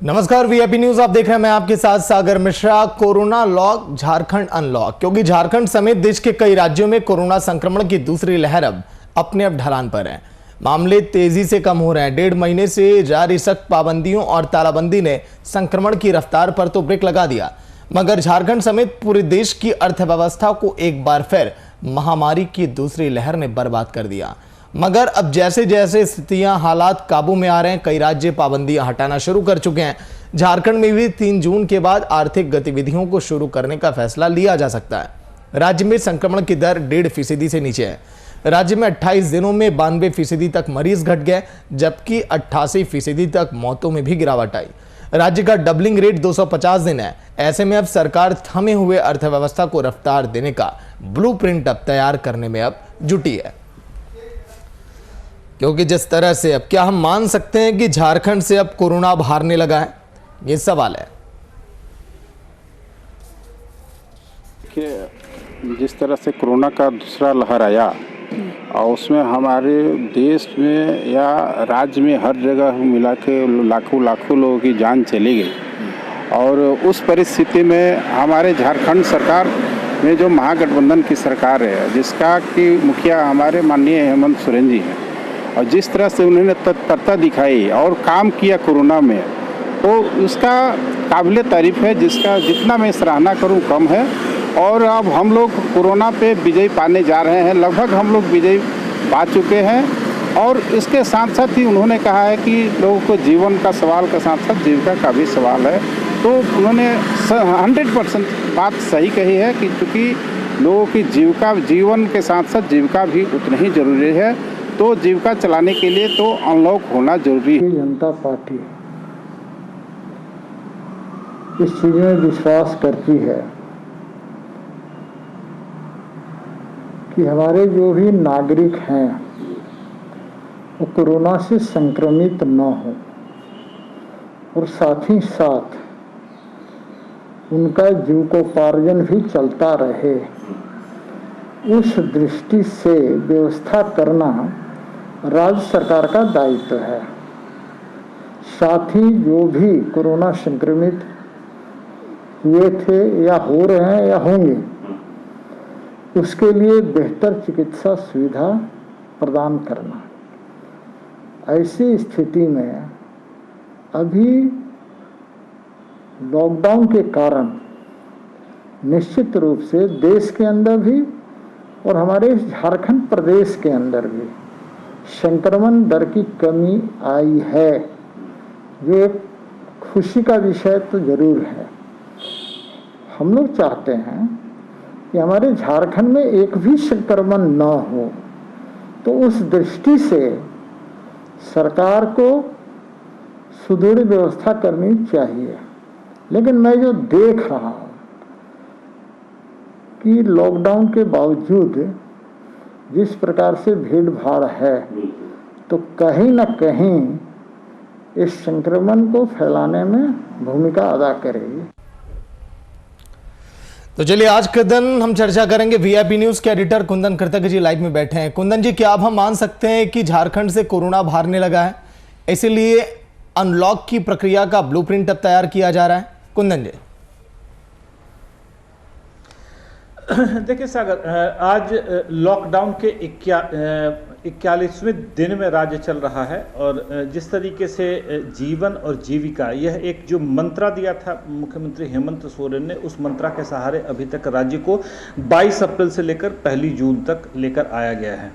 नमस्कार, VIP news आप देख रहे हैं। मैं आपके साथ Sagar Mishra. Corona lock, Jharkhand unlock, क्योंकि झारखंड समेत देश के कई राज्यों में कोरोना संक्रमण की दूसरी लहर अब अपने ढलान पर है। मामले तेजी से कम हो रहे हैं। 1.5 महीने से जारी सख्त पाबंदियों और तालाबंदी ने संक्रमण की रफ्तार पर तो ब्रेक लगा दिया, मगर झारखंड समेत पूरे देश की अर्थव्यवस्था को एक बार फिर महामारी की दूसरी लहर ने बर्बाद कर दिया। मगर अब जैसे जैसे स्थितियां, हालात काबू में आ रहे हैं, कई राज्य पाबंदियां हटाना शुरू कर चुके हैं। झारखंड में भी 3 जून के बाद आर्थिक गतिविधियों को शुरू करने का फैसला लिया जा सकता है। राज्य में संक्रमण की दर 1.5% से नीचे है। राज्य में 28 दिनों में 92% तक मरीज घट गए, जबकि 88% तक मौतों में भी गिरावट आई। राज्य का डबलिंग रेट 250 दिन है। ऐसे में अब सरकार थमे हुए अर्थव्यवस्था को रफ्तार देने का ब्लूप्रिंट अब तैयार करने में अब जुटी है। क्योंकि जिस तरह से अब क्या हम मान सकते हैं कि झारखंड से अब कोरोना अब हारने लगा है, ये सवाल है। कि जिस तरह से कोरोना का दूसरा लहर आया और उसमें हमारे देश में या राज्य में हर जगह मिला के लाखों लोगों की जान चली गई। और उस परिस्थिति में हमारे झारखंड सरकार में जो महागठबंधन की सरकार है, जिसका कि मुखिया हमारे माननीय हेमंत सोरेन जी हैं, और जिस तरह से उन्होंने तत्परता दिखाई और काम किया कोरोना में, तो उसका काबिल तारीफ है, जिसका जितना मैं सराहना करूं कम है। और अब हम लोग कोरोना पे विजय पाने जा रहे हैं। लगभग हम लोग विजय पा चुके हैं। और इसके साथ साथ ही उन्होंने कहा है कि लोगों को जीवन का सवाल के साथ साथ जीविका का भी सवाल है। तो उन्होंने 100% बात सही कही है कि चूँकि लोगों की जीवन के साथ साथ जीविका भी उतनी ही जरूरी है। तो जीविका चलाने के लिए तो अनलॉक होना जरूरी है। जनता पार्टी इस चीज में विश्वास करती है कि हमारे जो भी नागरिक हैं वो कोरोना से संक्रमित न हो, और साथ ही साथ उनका जीविकोपार्जन भी चलता रहे। उस दृष्टि से व्यवस्था करना राज्य सरकार का दायित्व है। साथ ही जो भी कोरोना संक्रमित हुए थे या हो रहे हैं या होंगे, उसके लिए बेहतर चिकित्सा सुविधा प्रदान करना। ऐसी स्थिति में अभी लॉकडाउन के कारण निश्चित रूप से देश के अंदर भी और हमारे झारखंड प्रदेश के अंदर भी संक्रमण दर की कमी आई है, जो एक खुशी का विषय तो जरूर है। हम लोग चाहते हैं कि हमारे झारखंड में एक भी संक्रमण न हो, तो उस दृष्टि से सरकार को सुदृढ़ व्यवस्था करनी चाहिए। लेकिन मैं जो देख रहा हूँ कि लॉकडाउन के बावजूद जिस प्रकार से भीड़ भाड़ है, तो कहीं न कहीं इस संक्रमण को फैलाने में भूमिका अदा करेगी। तो चलिए, आज के दिन हम चर्चा करेंगे। वीआईपी न्यूज के एडिटर कुंदन कृतज्ञ जी लाइव में बैठे हैं। कुंदन जी, क्या अब हम मान सकते हैं कि झारखंड से कोरोना अब हारने लगा है, इसीलिए अनलॉक की प्रक्रिया का ब्लूप्रिंट अब तैयार किया जा रहा है? कुंदन जी, देखिए सागर, आज लॉकडाउन के 41वें दिन में राज्य चल रहा है। और जिस तरीके से जीवन और जीविका, यह एक जो मंत्रा दिया था मुख्यमंत्री हेमंत सोरेन ने, उस मंत्रा के सहारे अभी तक राज्य को 22 अप्रैल से लेकर 1 जून तक लेकर आया गया है।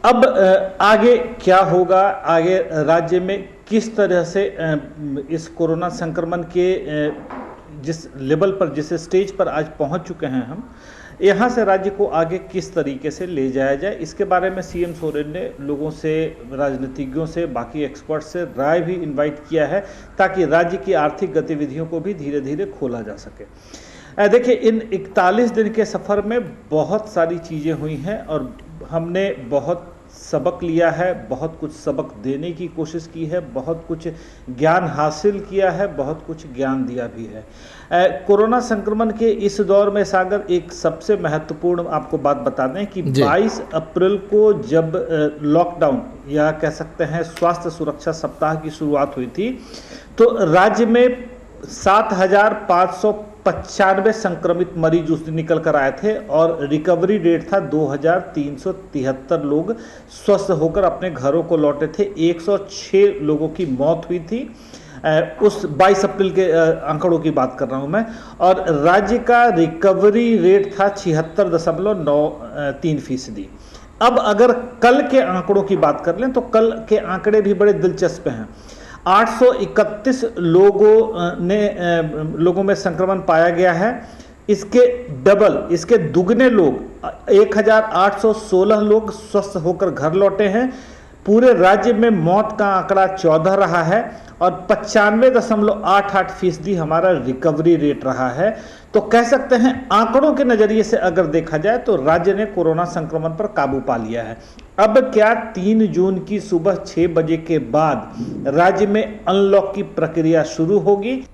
अब आगे क्या होगा, आगे राज्य में किस तरह से इस कोरोना संक्रमण के जिस लेवल पर, जिस स्टेज पर आज पहुंच चुके हैं हम, यहाँ से राज्य को आगे किस तरीके से ले जाया जाए, इसके बारे में सीएम सोरेन ने लोगों से, राजनीतिज्ञों से, बाकी एक्सपर्ट से राय भी इनवाइट किया है, ताकि राज्य की आर्थिक गतिविधियों को भी धीरे धीरे खोला जा सके। देखिए, इन 41 दिन के सफ़र में बहुत सारी चीज़ें हुई हैं और हमने बहुत सबक लिया है, बहुत कुछ सबक देने की कोशिश की है, बहुत कुछ ज्ञान हासिल किया है, बहुत कुछ ज्ञान दिया भी है। कोरोना संक्रमण के इस दौर में सागर एक सबसे महत्वपूर्ण आपको बात बता दें कि 22 अप्रैल को जब लॉकडाउन या कह सकते हैं स्वास्थ्य सुरक्षा सप्ताह की शुरुआत हुई थी, तो राज्य में 7,595 संक्रमित मरीज उस दिन निकल कर आए थे और रिकवरी रेट था 2,373 लोग स्वस्थ होकर अपने घरों को लौटे थे। 106 लोगों की मौत हुई थी। उस 22 अप्रैल के आंकड़ों की बात कर रहा हूं मैं, और राज्य का रिकवरी रेट था 76.93%। अब अगर कल के आंकड़ों की बात कर लें तो कल के आंकड़े भी बड़े दिलचस्प हैं। 831 लोगों में संक्रमण पाया गया है। इसके डबल, इसके दुगने लोग 1,816 लोग स्वस्थ होकर घर लौटे हैं। पूरे राज्य में मौत का आंकड़ा 14 रहा है और 95.88% हमारा रिकवरी रेट रहा है। तो कह सकते हैं आंकड़ों के नजरिए से अगर देखा जाए तो राज्य ने कोरोना संक्रमण पर काबू पा लिया है। अब क्या 3 जून की सुबह 6 बजे के बाद राज्य में अनलॉक की प्रक्रिया शुरू होगी?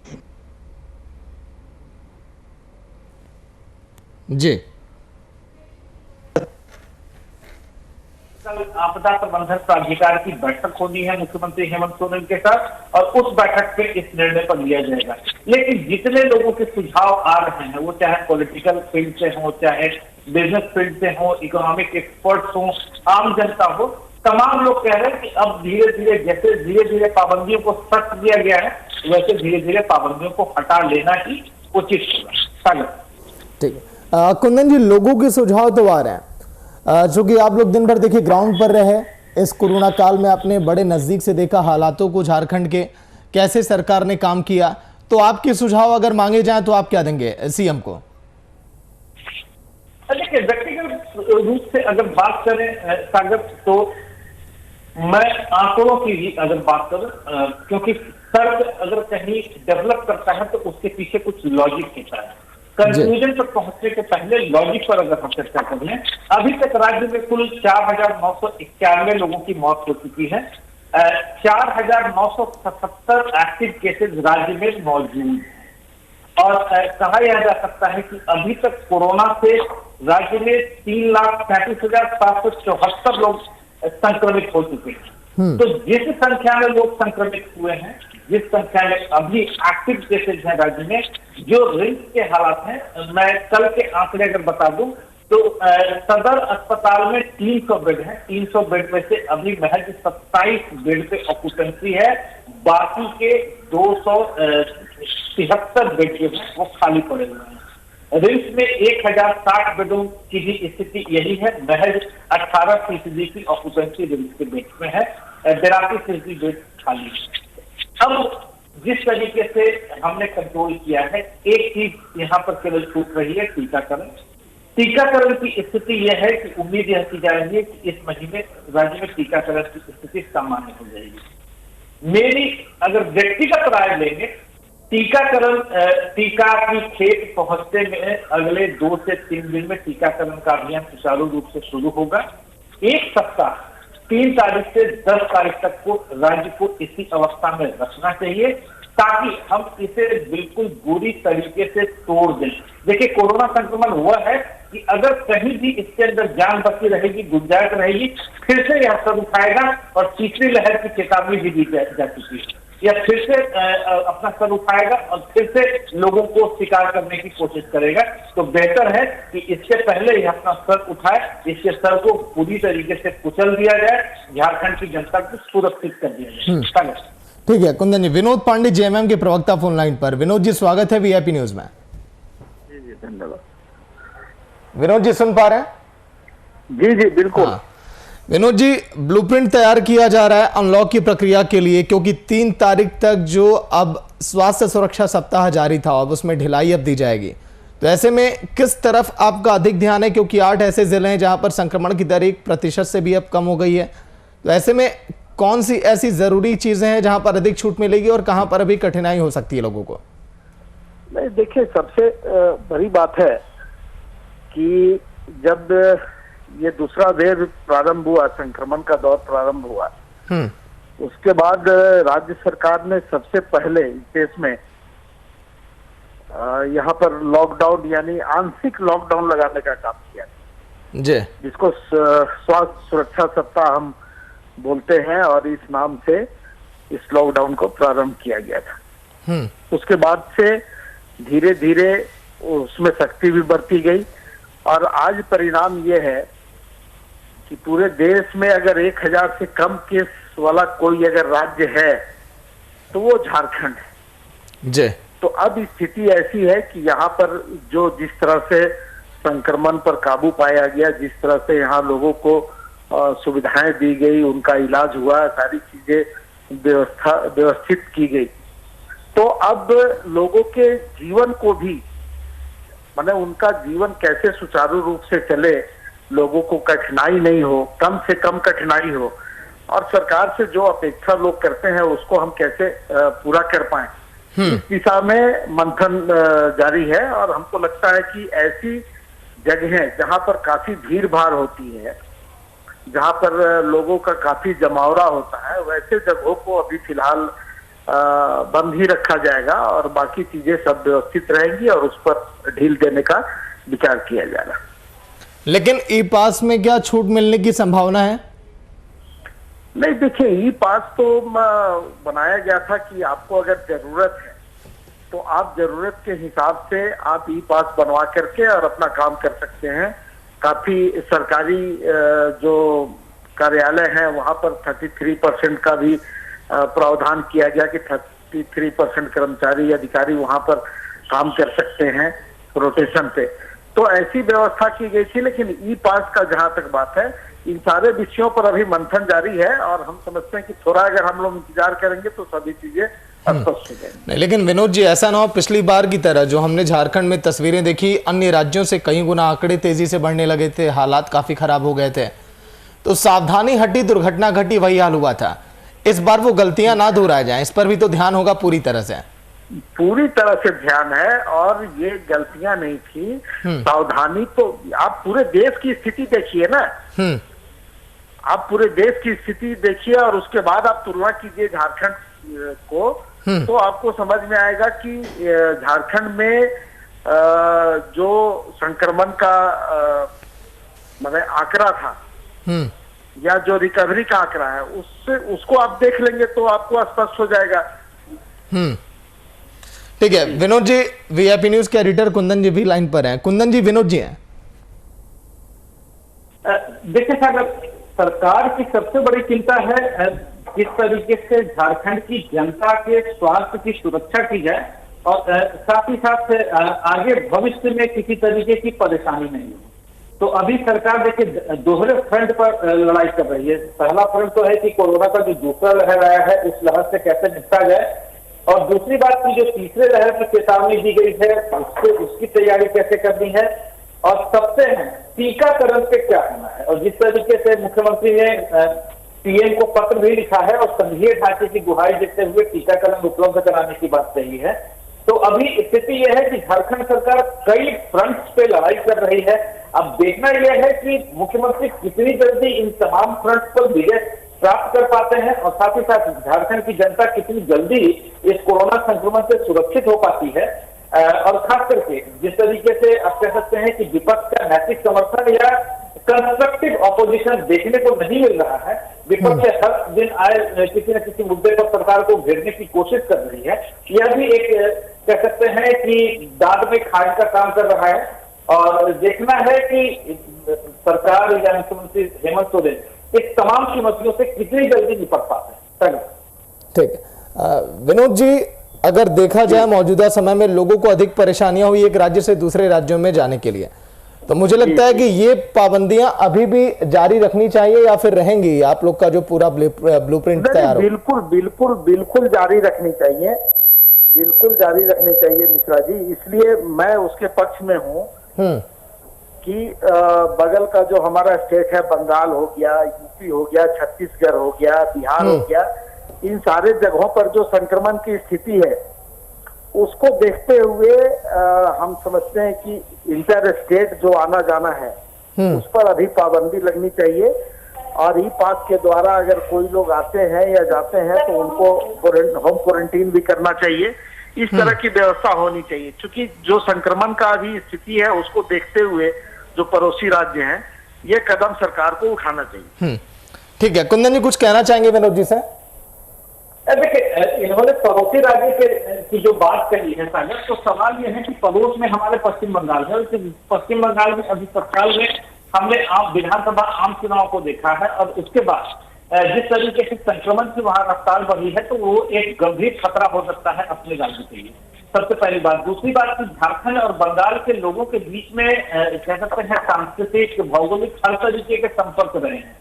जी, कल आपदा प्रबंधन प्राधिकार की बैठक होनी है मुख्यमंत्री हेमंत सोरेन के साथ, और उस बैठक पे इस निर्णय पर लिया जाएगा। लेकिन जितने लोगों के सुझाव आ रहे हैं, वो चाहे पॉलिटिकल फील्ड से हो, चाहे बिजनेस फील्ड से हो, इकोनॉमिक एक्सपर्ट्स हो, आम जनता हो, तमाम लोग कह रहे हैं कि अब धीरे धीरे, जैसे धीरे धीरे पाबंदियों को सख्त किया गया है, वैसे धीरे धीरे पाबंदियों को हटा लेना ही उचित होगा। ठीक है कुंदन जी, लोगों के सुझाव तो आ रहे हैं, चूंकि आप लोग दिन भर देखिए ग्राउंड पर रहे, इस कोरोना काल में आपने बड़े नजदीक से देखा हालातों को, झारखंड के कैसे सरकार ने काम किया, तो आपके सुझाव अगर मांगे जाएं तो आप क्या देंगे सीएम को? देखिए, व्यक्तिगत रूप से अगर बात करें सागर, तो मैं आंकड़ों की भी अगर बात करूं, क्योंकि सर्च अगर कहीं डेवलप करता है तो उसके पीछे कुछ लॉजिक होता है। कंक्लूजन पर पहुंचने के पहले लॉजिक पर अगर हम चर्चा कर लें, अभी तक राज्य में कुल 4,991 लोगों की मौत हो चुकी है। 4,977 एक्टिव केसेस राज्य में मौजूद हैं, और कहा यह जा सकता है कि अभी तक कोरोना से राज्य में 3,35,774 लोग संक्रमित हो चुके हैं। तो जिस संख्या में लोग संक्रमित हुए हैं, जिस संख्या में अभी एक्टिव केसेज हैं राज्य में, जो रिस्क के हालात हैं, मैं कल के आंकड़े अगर बता दूं तो सदर अस्पताल में 300 बेड हैं। 300 बेड में से अभी महज 27 बेड पे ऑक्यूपेंसी है, बाकी के 273 बेड जो है वो खाली पड़े हुए हैं। रिम्स में 1060 बेडों की भी स्थिति यही है, महज 18% की ऑक्यूपेंसी रिम्स के बेड में है, 82% बेड खाली है। अब जिस तरीके से हमने कंट्रोल किया है, एक चीज यहाँ पर केवल छूट रही है, टीकाकरण। टीकाकरण की स्थिति यह है कि उम्मीद यह की जा रही है कि इस महीने राज्य में टीकाकरण की स्थिति सामान्य हो जाएगी। मेरी अगर व्यक्तिगत राय लेंगे, टीकाकरण, टीका की खेत पहुंचने में अगले 2 से 3 दिन में टीकाकरण का अभियान सुचारू रूप से शुरू होगा। एक सप्ताह 3 तारीख से 10 तारीख तक को राज्य को इसी अवस्था में रखना चाहिए, ताकि हम इसे बिल्कुल बुरी तरीके से तोड़ दें। देखिए, कोरोना संक्रमण हुआ है कि अगर कहीं भी इसके अंदर जान बची रहेगी, गुंजाइश रहेगी, फिर से यह सर उठाएगा, और तीसरी लहर की चेतावनी भी दी जा चुकी है, या फिर से अपना सर उठाएगा और फिर से लोगों को शिकार करने की कोशिश करेगा। तो बेहतर है कि इससे पहले ही अपना सर उठाए, इसके सर को पूरी तरीके से कुचल दिया जाए, झारखंड की जनता को सुरक्षित कर दिया जाए। ठीक है कुंदन जी, विनोद पांडे जेएमएम के प्रवक्ता फोन लाइन पर। विनोद जी, स्वागत है वीआईपी न्यूज में। जी धन्यवाद। विनोद जी सुन पा रहे हैं? जी बिल्कुल। विनोद जी, ब्लूप्रिंट तैयार किया जा रहा है अनलॉक की प्रक्रिया के लिए, क्योंकि 3 तारीख तक जो अब स्वास्थ्य सुरक्षा सप्ताह जारी था, अब उसमें ढिलाई अब दी जाएगी। तो ऐसे में किस तरफ आपका अधिक ध्यान है, क्योंकि 8 ऐसे जिले हैं जहां पर संक्रमण की दर 1% से भी अब कम हो गई है। तो ऐसे में कौन सी ऐसी जरूरी चीजें हैं जहां पर अधिक छूट मिलेगी और कहां पर अभी कठिनाई हो सकती है लोगों को? नहीं, देखिए, सबसे बड़ी बात है कि जब ये दूसरा वेव प्रारंभ हुआ, संक्रमण का दौर प्रारंभ हुआ, उसके बाद राज्य सरकार ने सबसे पहले इस देश में यहाँ पर लॉकडाउन यानी आंशिक लॉकडाउन लगाने का काम किया जी, जिसको स्वास्थ्य सुरक्षा सप्ताह हम बोलते हैं, और इस नाम से इस लॉकडाउन को प्रारंभ किया गया था। उसके बाद से धीरे धीरे उसमें सख्ती भी बढ़ती गई, और आज परिणाम ये है कि पूरे देश में अगर 1000 से कम केस वाला कोई अगर राज्य है तो वो झारखंड है जी। तो अब स्थिति ऐसी है कि यहाँ पर जो जिस तरह से संक्रमण पर काबू पाया गया, जिस तरह से यहाँ लोगों को सुविधाएं दी गई, उनका इलाज हुआ, सारी चीजें व्यवस्थित की गई, तो अब लोगों के जीवन को भी, माने उनका जीवन कैसे सुचारू रूप से चले, लोगों को कठिनाई नहीं हो, कम से कम कठिनाई हो, और सरकार से जो अपेक्षा लोग करते हैं उसको हम कैसे पूरा कर पाए, इस दिशा में मंथन जारी है। और हमको लगता है कि ऐसी जगहें जहां पर काफी भीड़ भाड़ होती है, जहां पर लोगों का काफी जमावड़ा होता है, वैसे जगहों को अभी फिलहाल बंद ही रखा जाएगा, और बाकी चीजें सब व्यवस्थित रहेंगी और उस पर ढील देने का विचार किया जाएगा। लेकिन ई पास में क्या छूट मिलने की संभावना है? नहीं, देखिए, ई पास तो बनाया गया था कि आपको अगर जरूरत है तो आप जरूरत के हिसाब से आप ई पास बनवा करके और अपना काम कर सकते हैं। काफी सरकारी जो कार्यालय हैं वहां पर 33% का भी प्रावधान किया गया कि 33% कर्मचारी अधिकारी वहां पर काम कर सकते हैं रोटेशन पे, तो ऐसी व्यवस्था की गई थी। लेकिन ई पास का जहां तक बात है, इन सारे विषयों पर अभी मंथन जारी है, और हम समझते हैं कि थोड़ा अगर हम लोग इंतजार करेंगे तो सभी चीजें स्पष्ट हो जाएंगी। नहीं, लेकिन विनोद जी, ऐसा ना हो पिछली बार की तरह जो हमने झारखंड में तस्वीरें देखी, अन्य राज्यों से कई गुना आंकड़े तेजी से बढ़ने लगे थे, हालात काफी खराब हो गए थे, तो सावधानी हटी, दुर्घटना घटी, वही हाल हुआ था। इस बार वो गलतियां ना दोहराई जाएं, इस पर भी तो ध्यान होगा पूरी तरह से। पूरी तरह से ध्यान है, और ये गलतियां नहीं थी, सावधानी तो आप पूरे देश की स्थिति देखिए ना, आप पूरे देश की स्थिति देखिए और उसके बाद आप तुलना कीजिए झारखंड को, तो आपको समझ में आएगा कि झारखंड में जो संक्रमण का मतलब आंकड़ा था या जो रिकवरी का आंकड़ा है, उसको आप देख लेंगे तो आपको स्पष्ट हो जाएगा। ठीक है विनोद जी, वीआईपी न्यूज के एडिटर कुंदन जी भी लाइन पर हैं। कुंदन जी, विनोद जी हैं। देखिए साहब, सरकार की सबसे बड़ी चिंता है किस तरीके से झारखंड की जनता के स्वास्थ्य की सुरक्षा की जाए, और साथ ही साथ आगे भविष्य में किसी तरीके की परेशानी नहीं हो। तो अभी सरकार देखिए दोहरे फ्रंट पर लड़ाई कर रही है। पहला फ्रंट तो है कि कोरोना का जो दूसरा लहर आया है उस लहर से कैसे निपटा जाए, और दूसरी बात की जो तीसरे लहर में चेतावनी दी गई है उसकी तैयारी कैसे करनी है, और सबसे है टीकाकरण पे क्या होना है। और जिस तरीके से मुख्यमंत्री ने पीएम को पत्र भी लिखा है और संघीय ढांचे की गुहार देते हुए टीकाकरण उपलब्ध कराने की बात कही है, तो अभी स्थिति यह है कि झारखंड सरकार कई फ्रंट्स पे लड़ाई कर रही है। अब देखना यह है कि मुख्यमंत्री कितनी जल्दी इन तमाम फ्रंट्स पर विजय प्राप्त कर पाते हैं, और साथ ही साथ झारखंड की जनता कितनी जल्दी इस कोरोना संक्रमण से सुरक्षित हो पाती है। और खास करके जिस तरीके से आप कह सकते हैं कि विपक्ष का नैतिक समर्थन या कंस्ट्रक्टिव ऑपोजिशन देखने को नहीं मिल रहा है, विपक्ष हर दिन आए किसी न किसी मुद्दे पर सरकार को घेरने की कोशिश कर रही है, यह भी एक कह सकते हैं कि दांत में खाने का काम कर रहा है। और देखना है कि सरकार या मुख्यमंत्री हेमंत सोरेन इस तमाम चुनौतियों से कितनी जल्दी निपट पाते हैं। ठीक है विनोद जी, अगर देखा जाए मौजूदा समय में लोगों को अधिक परेशानियां हुई एक राज्य से दूसरे राज्यों में जाने के लिए, तो मुझे लगता है कि ये पाबंदियां अभी भी जारी रखनी चाहिए या फिर रहेंगी? आप लोग का जो पूरा ब्लूप्रिंट तैयार हो। बिल्कुल बिल्कुल बिल्कुल जारी रखनी चाहिए, बिल्कुल जारी रखनी चाहिए मिश्रा जी। इसलिए मैं उसके पक्ष में हूँ कि बगल का जो हमारा स्टेट है, बंगाल हो गया, यूपी हो गया, छत्तीसगढ़ हो गया, बिहार हो गया, इन सारे जगहों पर जो संक्रमण की स्थिति है उसको देखते हुए हम समझते हैं कि इंटर स्टेट जो आना जाना है उस पर अभी पाबंदी लगनी चाहिए। और ई पास के द्वारा अगर कोई लोग आते हैं या जाते हैं तो उनको होम क्वारंटीन भी करना चाहिए। इस तरह की व्यवस्था होनी चाहिए, क्योंकि जो संक्रमण का अभी स्थिति है उसको देखते हुए जो पड़ोसी राज्य हैं, ये कदम सरकार को उठाना चाहिए। ठीक है, कुंदन जी कुछ कहना चाहेंगे विनोद जी से? देखिए, इन्होंने पड़ोसी राज्य की जो बात कही है सागर, तो सवाल यह है कि पड़ोस में हमारे पश्चिम बंगाल है। पश्चिम बंगाल में अभी तत्काल में हमने विधानसभा आम चुनाव को देखा है, और उसके बाद जिस तरीके से संक्रमण की वहां रफ्तार बढ़ी है, तो वो एक गंभीर खतरा हो सकता है अपने राज्य के लिए। सबसे पहली बात। दूसरी बात कि झारखंड और बंगाल के लोगों के बीच में कह सकते हैं सांस्कृतिक, भौगोलिक हर तरीके के संपर्क रहे हैं।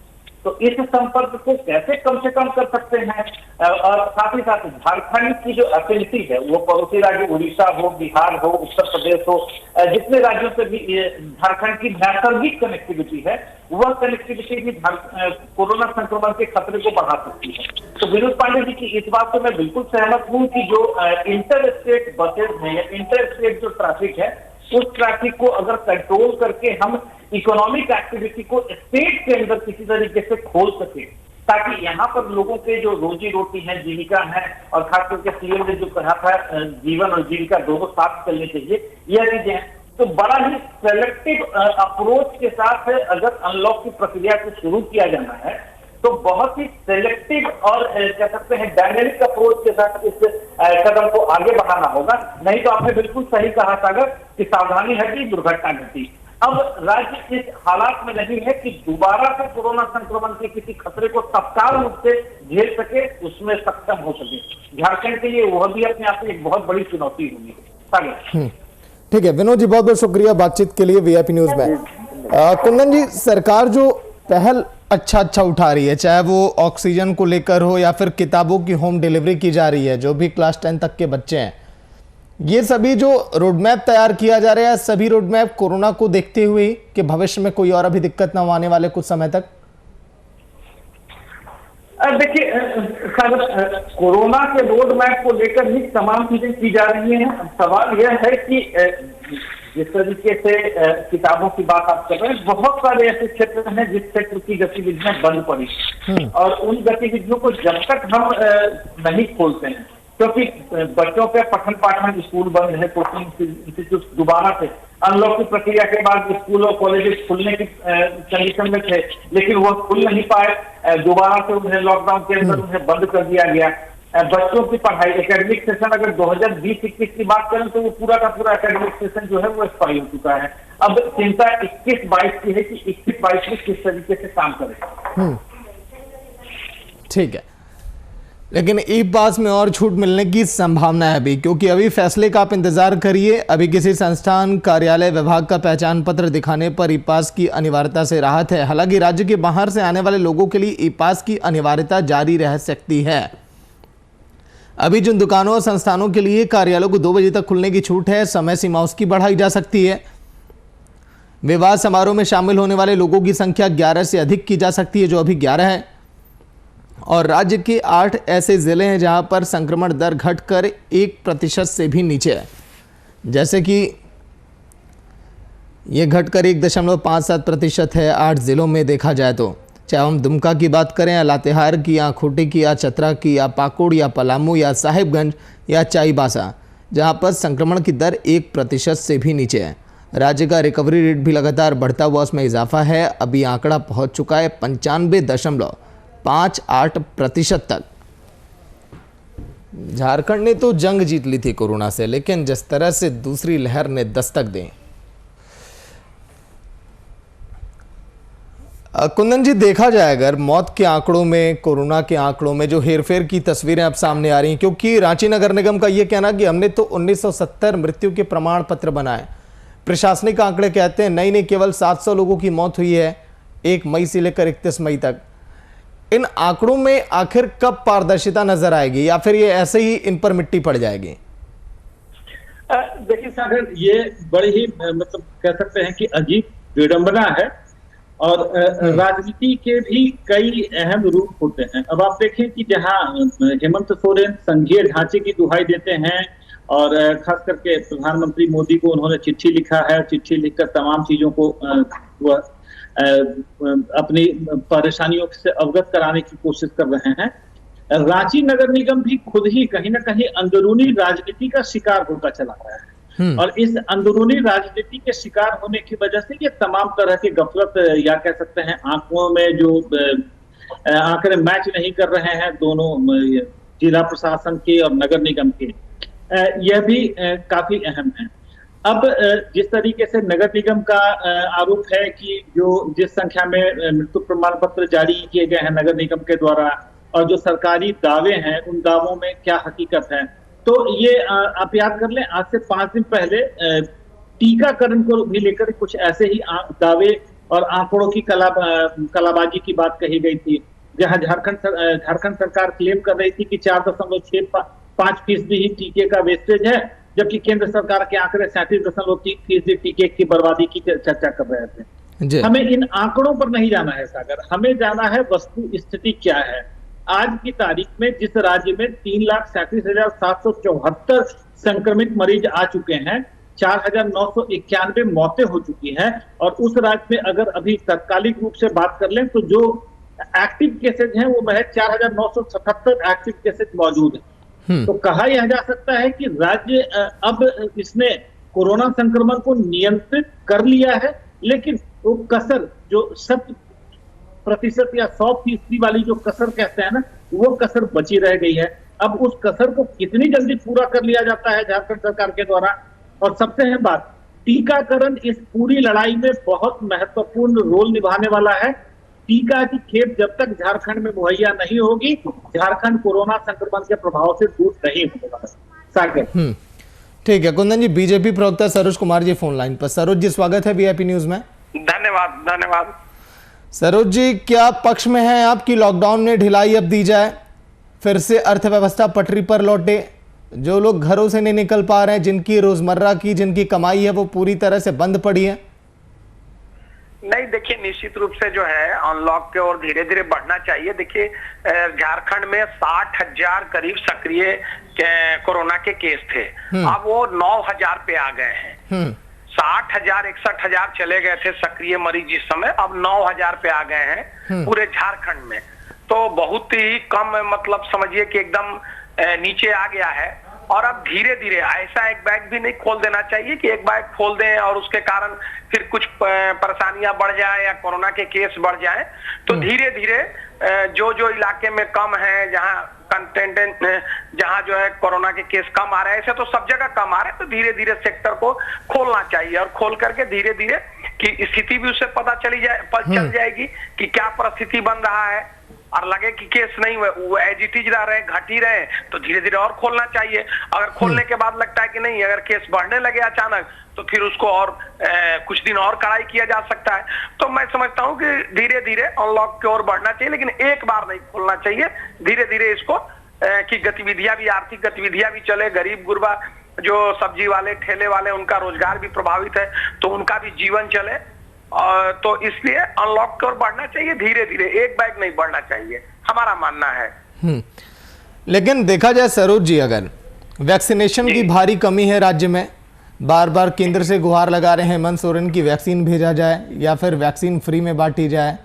तो इस संपर्क को कैसे कम से कम कर सकते हैं, और साथ ही साथ झारखंड की जो एफिनिटी है, वो पड़ोसी राज्य उड़ीसा हो, बिहार हो, उत्तर प्रदेश हो, जितने राज्यों से भी झारखंड की नैसर्गिक कनेक्टिविटी है, वह कनेक्टिविटी भी कोरोना संक्रमण के खतरे को बढ़ा सकती है। तो विनोद पांडे जी की इस बात से मैं बिल्कुल सहमत हूँ कि जो इंटर स्टेट बसेज हैं या इंटर स्टेट जो ट्रैफिक है, उस ट्रैफिक को अगर कंट्रोल करके हम इकोनॉमिक एक्टिविटी को स्टेट के अंदर किसी तरीके से खोल सके, ताकि यहाँ पर लोगों के जो रोजी रोटी है, जीविका है, और खास करके सीएम ने जो कहा था जीवन और जीविका दोनों साथ चलने चाहिए, यह चीजें हैं। तो बड़ा ही सेलेक्टिव अप्रोच के साथ अगर अनलॉक की प्रक्रिया को शुरू किया जाना है, तो बहुत ही सेलेक्टिव और कह सकते हैं डायनेमिक अप्रोच के साथ इस कदम को आगे बढ़ाना होगा। नहीं तो आपने बिल्कुल सही कहा सागर कि सावधानी हटी दुर्घटना घटी। अब राज्य इस हालात में नहीं है कि दोबारा से कोरोना संक्रमण के किसी खतरे को तत्काल रूप से झेल सके, उसमें सक्षम हो सके। झारखंड के लिए वह भी अपने आप में एक बहुत बड़ी चुनौती होगी। सागर ठीक है विनोद जी, बहुत बहुत शुक्रिया बातचीत के लिए वीआईपी न्यूज में। कुंदन जी, सरकार जो पहल अच्छा उठा रही है, चाहे वो ऑक्सीजन को लेकर हो या फिर किताबों की होम डिलीवरी की जा रही है, जो भी क्लास 10 तक के बच्चे हैं, ये सभी जो रोडमैप तैयार किया जा रहा है, सभी रोडमैप कोरोना को देखते हुए कि भविष्य में कोई और अभी दिक्कत ना आने वाले कुछ समय तक। देखिए कोरोना के रोड मैप को लेकर ही तमाम चीजें की जा रही हैं। सवाल यह है कि जिस तरीके से किताबों की बात आप कर रहे हैं, बहुत सारे ऐसे क्षेत्र हैं जिस क्षेत्र की गतिविधियां बंद पड़ी, और उन गतिविधियों को जब तक हम नहीं खोलते हैं, क्योंकि बच्चों के पठन पाठन, स्कूल बंद है, कोचिंग इंस्टीट्यूट दोबारा से अनलॉक की प्रक्रिया के बाद स्कूल और कॉलेजेस खुलने की कंडीशन में थे, लेकिन वह खुल नहीं पाए। दोबारा से उन्हें लॉकडाउन के अंदर उन्हें बंद कर दिया गया। बच्चों की पढ़ाई, एकेडमिक सेशन अगर 2020-21 की बात करें तो वो पूरा का पूरा एकेडमिक सेशन जो है वो एक्सपायर हो चुका है। अब चिंता 21-22 की है कि 21-22 में किस तरीके से काम करें। ठीक है, लेकिन ई पास में और छूट मिलने की संभावना है अभी, क्योंकि अभी फैसले का आप इंतजार करिए। अभी किसी संस्थान, कार्यालय, विभाग का पहचान पत्र दिखाने पर ई पास की अनिवार्यता से राहत है। हालांकि राज्य के बाहर से आने वाले लोगों के लिए ई पास की अनिवार्यता जारी रह सकती है। अभी जिन दुकानों और संस्थानों के लिए कार्यालयों को 2 बजे तक खुलने की छूट है, समय सीमा उसकी बढ़ाई जा सकती है। विवाह समारोह में शामिल होने वाले लोगों की संख्या 11 से अधिक की जा सकती है, जो अभी 11 है। और राज्य के 8 ऐसे जिले हैं जहां पर संक्रमण दर घटकर 1% से भी नीचे है, जैसे कि यह घटकर 1.57% है 8 जिलों में देखा जाए तो। चाहे हम दुमका की बात करें या लातेहार की या खूंटी की या चतरा की या पाकुड़ या पलामू या साहिबगंज या चाईबासा, जहां पर संक्रमण की दर 1% से भी नीचे है। राज्य का रिकवरी रेट भी लगातार बढ़ता हुआ उसमें इजाफा है। अभी आंकड़ा पहुंच चुका है 95.58% तक। झारखंड ने तो जंग जीत ली थी कोरोना से, लेकिन जिस तरह से दूसरी लहर ने दस्तक दी, कुंदन जी देखा जाए अगर मौत के आंकड़ों में, कोरोना के आंकड़ों में जो हेरफेर की तस्वीरें अब सामने आ रही हैं, क्योंकि रांची नगर निगम का यह कहना कि हमने तो 1970 मृत्यु के प्रमाण पत्र बनाए, प्रशासनिक आंकड़े कहते हैं नहीं केवल 700 लोगों की मौत हुई है 1 मई से लेकर 31 मई तक। इन आंकड़ों में आखिर कब पारदर्शिता नजर आएगी, या फिर ये ऐसे ही इन पर मिट्टी पड़ जाएगी? देखिए सागर, ये बड़ी ही मतलब कह सकते हैं कि अजीब विडंबना है, और राजनीति के भी कई अहम रूप होते हैं। अब आप देखें कि जहां हेमंत सोरेन संघीय ढांचे की दुहाई देते हैं, और खास करके प्रधानमंत्री मोदी को उन्होंने चिट्ठी लिखा है, चिट्ठी लिखकर तमाम चीजों को वह अपनी परेशानियों से अवगत कराने की कोशिश कर रहे हैं। रांची नगर निगम भी खुद ही कहीं ना कहीं अंदरूनी राजनीति का शिकार होता चला रहा है और इस अंदरूनी राजनीति के शिकार होने की वजह से ये तमाम तरह की गफलत या कह सकते हैं आंकड़ों में जो आंकड़े मैच नहीं कर रहे हैं दोनों जिला प्रशासन के और नगर निगम के, यह भी काफी अहम है। अब जिस तरीके से नगर निगम का आरोप है कि जिस संख्या में मृत्यु प्रमाण पत्र जारी किए गए हैं नगर निगम के द्वारा और जो सरकारी दावे हैं उन दावों में क्या हकीकत है, तो ये आप याद कर लें आज से 5 दिन पहले टीकाकरण को भी लेकर कुछ ऐसे ही दावे और आंकड़ों की कलाबाजी की बात कही गई थी, जहां झारखंड सरकार क्लेम कर रही थी कि 4.65% ही टीके का वेस्टेज है, जबकि केंद्र सरकार के आंकड़े 37.3% टीके की बर्बादी की चर्चा कर रहे थे। हमें इन आंकड़ों पर नहीं जाना है सागर, हमें जाना है वस्तु स्थिति क्या है। आज की तारीख में जिस राज्य में 3,37,774 संक्रमित मरीज आ चुके हैं, 4,991 मौतें हो चुकी हैं और उस राज्य में अगर अभी तात्कालिक रूप से बात कर लें तो जो एक्टिव केसेज हैं वो महज 4,977 एक्टिव केसेज मौजूद हैं। तो कहा यह जा सकता है कि राज्य अब इसने कोरोना संक्रमण को नियंत्रित कर लिया है, लेकिन वो कसर जो 100% या 100% वाली जो कसर कहते हैं ना, वो कसर बची रह गई है। अब उस कसर को कितनी जल्दी पूरा कर लिया जाता है झारखंड सरकार के द्वारा। और सबसे अहम बात, टीकाकरण इस पूरी लड़ाई में बहुत महत्वपूर्ण रोल निभाने वाला है। टीका की खेप जब तक झारखंड में मुहैया नहीं होगी, झारखंड कोरोना संक्रमण के प्रभाव से दूर नहीं होगा। सागर। ठीक है कुंदन जी, बीजेपी प्रवक्ता सरोज कुमार जी फोन लाइन पर। सरोज जी स्वागत है वीआईपी न्यूज में। धन्यवाद। सरोज जी, क्या पक्ष में है आपकी लॉकडाउन में ढिलाई अब दी जाए, फिर से अर्थव्यवस्था पटरी पर लौटे, जो लोग घरों से नहीं निकल पा रहे हैं, जिनकी रोजमर्रा की जिनकी कमाई है वो पूरी तरह से बंद पड़ी है? नहीं, देखिए निश्चित रूप से जो है अनलॉक के ओर धीरे धीरे बढ़ना चाहिए। देखिए झारखंड में 60,000 करीब सक्रिय कोरोना के केस थे, अब वो 9,000 पे आ गए हैं। 60,000 61,000 चले गए थे सक्रिय मरीज जिस समय, अब 9,000 पे आ गए हैं पूरे झारखंड में। तो बहुत ही कम, मतलब समझिए कि एकदम नीचे आ गया है। और अब धीरे धीरे ऐसा एक बैग भी नहीं खोल देना चाहिए कि एक बैग खोल दें और उसके कारण फिर कुछ परेशानियां बढ़ जाए या कोरोना के केस बढ़ जाए। तो धीरे धीरे जो इलाके में कम है, जहां कंटेंट जहां जो है कोरोना के केस कम आ रहे हैं, ऐसे तो सब जगह कम आ रहे हैं, तो धीरे धीरे सेक्टर को खोलना चाहिए और खोल करके धीरे धीरे की स्थिति भी उससे पता चल जाएगी कि क्या परिस्थिति बन रहा है। और लगे कि केस नहीं हुए, वो एज इट इज रहे, घट ही रहे, तो धीरे धीरे और खोलना चाहिए। अगर खोलने के बाद लगता है कि नहीं, अगर केस बढ़ने लगे अचानक, तो फिर उसको और कुछ दिन और कड़ाई किया जा सकता है। तो मैं समझता हूं कि धीरे धीरे अनलॉक की ओर बढ़ना चाहिए, लेकिन एक बार नहीं खोलना चाहिए। धीरे धीरे इसको की गतिविधियां भी, आर्थिक गतिविधियां भी चले। गरीब गुरबा जो सब्जी वाले, ठेले वाले, उनका रोजगार भी प्रभावित है, तो उनका भी जीवन चले। तो इसलिए अनलॉक की ओर बढ़ना चाहिए धीरे धीरे, एक बैग नहीं बढ़ना चाहिए, हमारा मानना है। लेकिन देखा जाए सरोज जी, अगर वैक्सीनेशन की भारी कमी है राज्य में, बार बार केंद्र से गुहार लगा रहे हैं हेमंत सोरेन की वैक्सीन भेजा जाए या फिर वैक्सीन फ्री में बांटी जाए,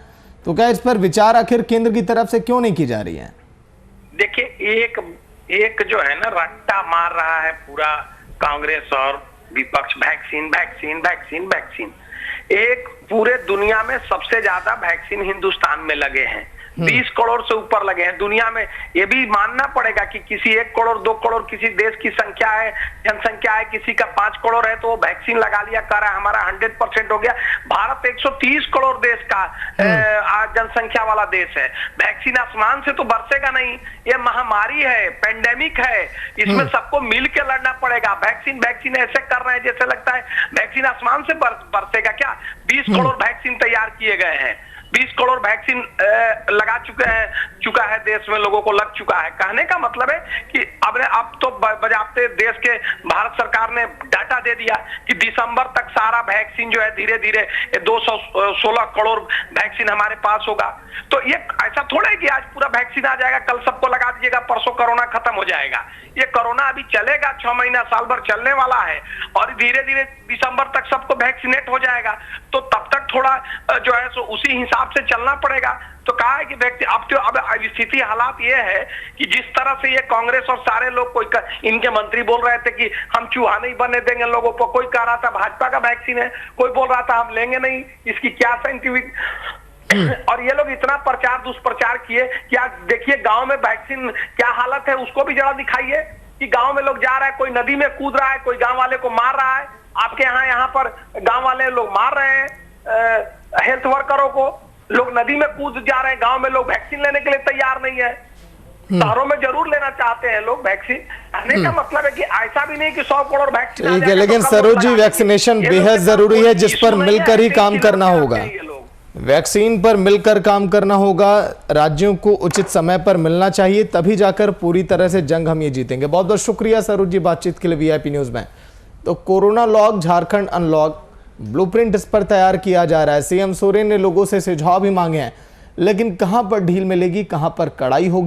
तो क्या इस पर विचार आखिर केंद्र की तरफ से क्यों नहीं की जा रही है? देखिए एक जो है ना, रट्टा मार रहा है पूरा कांग्रेस और विपक्ष, वैक्सीन वैक्सीन वैक्सीन वैक्सीन। एक पूरे दुनिया में सबसे ज्यादा वैक्सीन हिंदुस्तान में लगे हैं, 20 करोड़ से ऊपर लगे हैं दुनिया में। ये भी मानना पड़ेगा कि किसी 1 करोड़ 2 करोड़ किसी देश की संख्या है, जनसंख्या है, किसी का 5 करोड़ है, तो वो वैक्सीन लगा लिया कर रहा है। हमारा 100% हो गया। भारत 130 करोड़ देश का जनसंख्या वाला देश है। वैक्सीन आसमान से तो बरसेगा नहीं, ये महामारी है, पेंडेमिक है, इसमें सबको मिल के लड़ना पड़ेगा। वैक्सीन वैक्सीन ऐसे कर रहे हैं जैसे लगता है वैक्सीन आसमान से बरसेगा क्या। 20 करोड़ वैक्सीन तैयार किए गए हैं, 20 करोड़ वैक्सीन लगा चुका है देश में, लोगों को लग चुका है। कहने का मतलब है कि अब तो बजाते देश के भारत सरकार ने डाटा दे दिया कि दिसंबर तक सारा वैक्सीन जो है धीरे धीरे 216 करोड़ वैक्सीन हमारे पास होगा। तो ये ऐसा थोड़ा है कि आज पूरा वैक्सीन आ जाएगा, कल सबको लगा दीजिएगा, परसों कोरोना खत्म हो जाएगा। ये कोरोना अभी चलेगा, 6 महीना साल भर चलने वाला है और धीरे धीरे दिसंबर तक सबको वैक्सीनेट हो जाएगा, तो तब तक थोड़ा जो है सो उसी हिसाब से चलना पड़ेगा। तो कहा है कि व्यक्ति अब स्थिति हालात ये है कि जिस तरह से ये कांग्रेस और सारे लोग, कोई इनके मंत्री बोल रहे थे कि हम चूहा नहीं बनने देंगे लोगों को, कोई कह रहा था भाजपा का वैक्सीन है, कोई बोल रहा था हम लेंगे नहीं, इसकी क्या साइंटिफिक और ये लोग इतना प्रचार दुष्प्रचार किए कि आज देखिए गांव में वैक्सीन क्या हालत है उसको भी जरा दिखाइए कि गांव में लोग जा रहा है, कोई नदी में कूद रहा है, कोई गांव वाले को मार रहा है। आपके यहाँ पर गांव वाले लोग मार रहे हैं हेल्थ वर्करों को, लोग नदी में कूद जा रहे हैं, गांव में लोग वैक्सीन लेने के लिए तैयार नहीं है। शहरों में जरूर लेना चाहते हैं लोग वैक्सीन, कहने का मतलब है कि ऐसा भी नहीं कि 100 करोड़ वैक्सीन ठीक है, लेकिन सरोज जी वैक्सीनेशन बेहद जरूरी है जिस पर मिलकर ही काम करना होगा। वैक्सीन पर मिलकर काम करना होगा, राज्यों को उचित समय पर मिलना चाहिए, तभी जाकर पूरी तरह से जंग हम ये जीतेंगे। बहुत बहुत शुक्रिया सरोज जी बातचीत के लिए वीआईपी न्यूज में। तो corona lock, Jharkhand unlock, blueprint इस पर तैयार किया जा रहा है। सीएम सोरेन ने लोगों से सुझाव भी मांगे हैं, लेकिन कहां पर ढील मिलेगी, कहां पर कड़ाई होगी।